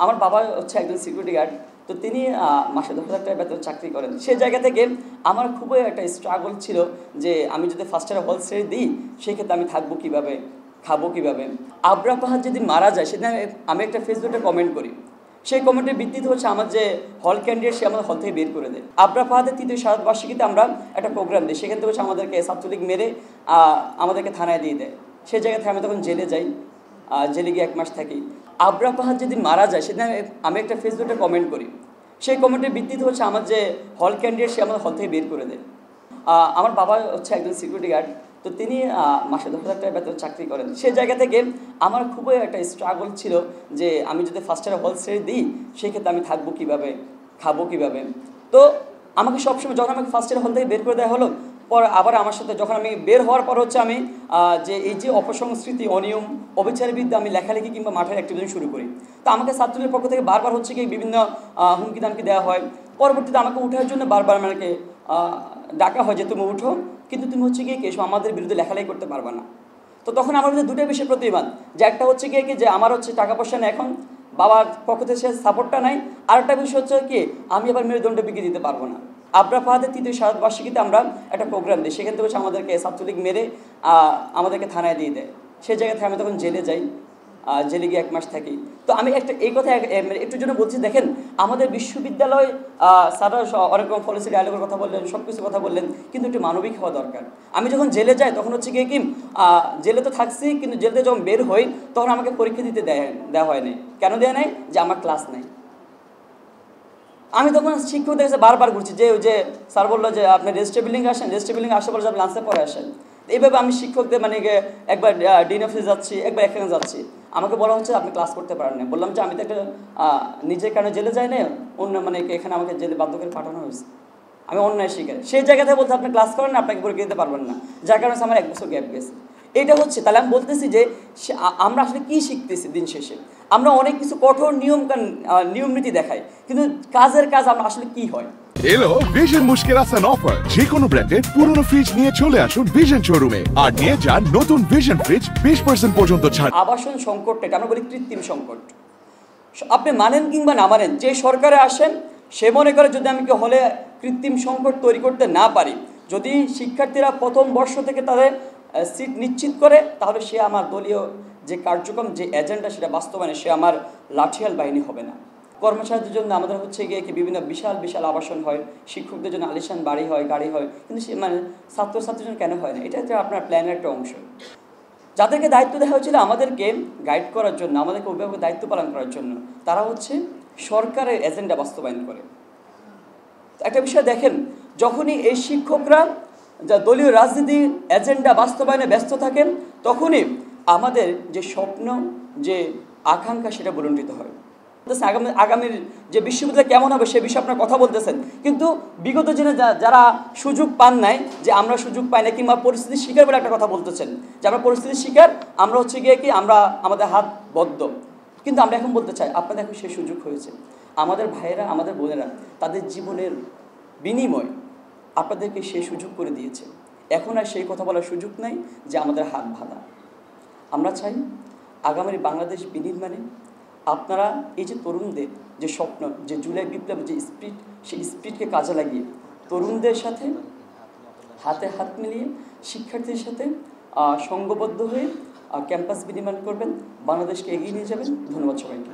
আমার বাবা হচ্ছে একজন সিকিউরিটি গার্ড। তো তিনি মাসে 10,000 টাকা বেতন চাকরি করেন। সেই জায়গা থেকে আমার খুবই একটা স্ট্রাগল ছিল যে আমি যদি ফার্স্ট ইয়ারে হল ছেড়ে দিই সেক্ষেত্রে আমি থাকবো কীভাবে, খাবো কীভাবে। আবরার ফাহাদ যেদিন মারা যায় সেদিন আমি একটা ফেসবুকে কমেন্ট করি। সেই কমেন্টের ভিত্তিতে হচ্ছে আমার যে হল ক্যান্ডিডেট সে আমাদের হল থেকে বের করে দেয়। আবরার ফাহাদের 3য় শাহাদবার্ষিকীতে আমরা একটা প্রোগ্রাম দিই, সেখান থেকে হচ্ছে আমাদেরকে ছাত্রলীগ মেরে আমাদেরকে থানায় দিয়ে দেয়। সেই জায়গা থেকে আমি তখন জেলে যাই, জেলে গিয়ে 1 মাস থাকি। আবরার ফাহাদ যেদিন মারা যায় সেদিন আমি একটা ফেসবুকে কমেন্ট করি। সেই কমেন্টের ভিত্তিতে হচ্ছে আমার যে হল ক্যান্ডিডেট সে আমাদের হল থেকে বের করে দেয়। আমার বাবা হচ্ছে একজন সিকিউরিটি গার্ড। তো তিনি মাসে 10,000 টাকা বেতন চাকরি করেন। সেই জায়গা থেকে আমার খুবই একটা স্ট্রাগল ছিল যে আমি যদি ফার্স্ট ইয়ারে হল ছেড়ে দিই সেক্ষেত্রে আমি থাকবো কীভাবে, খাবো কীভাবে। তো আমাকে সবসময় যখন আমাকে ফার্স্ট ইয়ার হল থেকে বের করে দেওয়া হলো, পর আবার আমার সাথে যখন আমি বের হওয়ার পর হচ্ছে আমি যে এই যে অপসংস্কৃতি, অনিয়ম, অবিচারের বিরুদ্ধে আমি লেখালেখি কিংবা মাঠের অ্যাক্টিভিটি শুরু করি। তো আমাকে ছাত্রলীগের পক্ষ থেকে বারবার হচ্ছে কি বিভিন্ন হুমকি দামকি দেওয়া হয়। পরবর্তীতে আমাকে ওঠার জন্য বারবার আমাকে ডাকা হয় যে তুমি উঠো, কিন্তু তুমি হচ্ছে গিয়ে কেসো আমাদের বিরুদ্ধে লেখালেখি করতে পারবে না। তো তখন আমার মধ্যে দুটো বিষয় প্রতিবাদ, যে একটা হচ্ছে গিয়ে কি যে আমার হচ্ছে টাকা পয়সা নেই, এখন বাবার পক্ষ থেকে সে সাপোর্টটা নাই। আর একটা বিষয় হচ্ছে কি আমি আবার মেরুদণ্ড বিক্রি দিতে পারবো না। আবরার ফাহাদের 3য় শাহাদবার্ষিকীতে আমরা একটা প্রোগ্রাম দিই, সেখান থেকে হচ্ছে আমাদেরকে ছাত্রলীগ মেরে আমাদেরকে থানায় দিয়ে দেয়। সেই জায়গা থেকে আমি তখন জেলে যাই, জেলে গিয়ে 1 মাস থাকি। তো আমি এই কথা একটু জন্য বলছি, দেখেন আমাদের বিশ্ববিদ্যালয় স্যাররা অনেক রকম পলিসি ডায়ালগের কথা বললেন, সব কিছু কথা বললেন, কিন্তু একটু মানবিক হওয়া দরকার। আমি যখন জেলে যাই তখন হচ্ছে গিয়ে কি জেলে তো থাকছি, কিন্তু জেলে যখন বের হই তখন আমাকে পরীক্ষা দিতে দেওয়া হয় নাই। কেন দেওয়া নাই? যে আমার ক্লাস নাই। আমি তখন শিক্ষকদের কাছে বারবার ঘুরছি যে স্যার বললো যে আপনি রেজিস্টার বিল্ডিং আসেন, রেজিস্টার বিল্ডিং আসতে বলে লাঞ্চে পরে আসেন। এইভাবে আমি শিক্ষকদের মানে একবার ডিন অফিসে যাচ্ছি, একবার এখানে যাচ্ছি। আমাকে বলা হচ্ছে আপনি ক্লাস করতে পারেন না। বললাম যে আমি তো একটা নিজের কারণে জেলে যাই না, অন্য মানে এখানে আমাকে জেলে বাধ্য করে পাঠানো হয়েছে, আমি অন্যায় শিকার। সেই জায়গা থেকে বলতে আপনি ক্লাস করেন না, আপনাকে পরীক্ষা দিতে পারবেন না, যার কারণে আমার 1 বছর গ্যাপ গেছে। এটা হচ্ছে, তাহলে আমি বলতেছি যে আমরা আসলে কী শিখতেছি দিন শেষে? আমরা অনেক কিছু কঠোর নিয়ম নীতি দেখাই, কিন্তু কাজের কাজ আমরা আসলে কি হয়। এলো ভিশন মুশকিল আসান অফার। যে কোনো ব্র্যান্ডের পুরনো ফ্রিজ নিয়ে চলে আসুন ভিশন শোরুমে আর নিয়ে যান নতুন ভিশন ফ্রিজ 20% পর্যন্ত ছাড়। আবাসন সংকটটা এটা আমরা বলি কৃত্রিম সংকট। আপনি মানেন কিংবা না মানেন, যে সরকারে আসেন সে মনে করে যদি আমি হলে কৃত্রিম সংকট তৈরি করতে না পারি, যদি শিক্ষার্থীরা প্রথম বর্ষ থেকে তাদের সিট নিশ্চিত করে, তাহলে সে আমার দলীয় যে কার্যক্রম, যে এজেন্ডা সেটা বাস্তবায়নে সে আমার লাঠিয়াল বাহিনী হবে না। কর্মচারীদের জন্য আমাদের হচ্ছে গিয়ে কি বিভিন্ন বিশাল বিশাল আবাসন হয়, শিক্ষকদের জন্য আলিশান বাড়ি হয়, গাড়ি হয়, কিন্তু সে মানে ছাত্রছাত্রীর জন্য কেন হয় না? এটা হচ্ছে আপনার প্ল্যানের একটা অংশ। যাদেরকে দায়িত্ব দেওয়া হয়েছিল আমাদেরকে গাইড করার জন্য, আমাদেরকে অভিভাবকের দায়িত্ব পালন করার জন্য, তারা হচ্ছে সরকারের এজেন্ডা বাস্তবায়ন করে। একটা বিষয় দেখেন, যখনই এই শিক্ষকরা যা দলীয় রাজনীতির এজেন্ডা বাস্তবায়নে ব্যস্ত থাকেন, তখনই আমাদের যে স্বপ্ন, যে আকাঙ্ক্ষা সেটা বুলণ্ডিত হয়। আগামীর যে বিশ্ববিদ্যালয় কেমন হবে সে বিষয়ে আপনার কথা বলতেছেন, কিন্তু বিগত দিনে যারা সুযোগ পান নাই, যে আমরা সুযোগ পাই না কিংবা পরিস্থিতির শিকার বলে একটা কথা বলতেছেন, যে আমরা পরিস্থিতির শিকার, আমরা হচ্ছে গিয়ে কি আমরা আমাদের হাত বদ্ধ। কিন্তু আমরা এখন বলতে চাই আপনাদের এখন সেই সুযোগ হয়েছে। আমাদের ভাইয়েরা, আমাদের বোনেরা তাদের জীবনের বিনিময় আপনাদেরকে সেই সুযোগ করে দিয়েছে। এখন আর সেই কথা বলার সুযোগ নাই যে আমাদের হাত বাঁধা। আমরা চাই আগামী বাংলাদেশ বিনির্মাণে আপনারা এই যে তরুণদের যে স্বপ্ন, যে জুলাই বিপ্লবের যে স্পিরিট, সেই স্পিরিটকে কাজে লাগিয়ে তরুণদের সাথে হাতে হাত মিলিয়ে শিক্ষার্থীদের সাথে সংঘবদ্ধ হয়ে ক্যাম্পাস বিনির্মাণ করবেন, বাংলাদেশকে এগিয়ে নিয়ে যাবেন। ধন্যবাদ সবাইকে।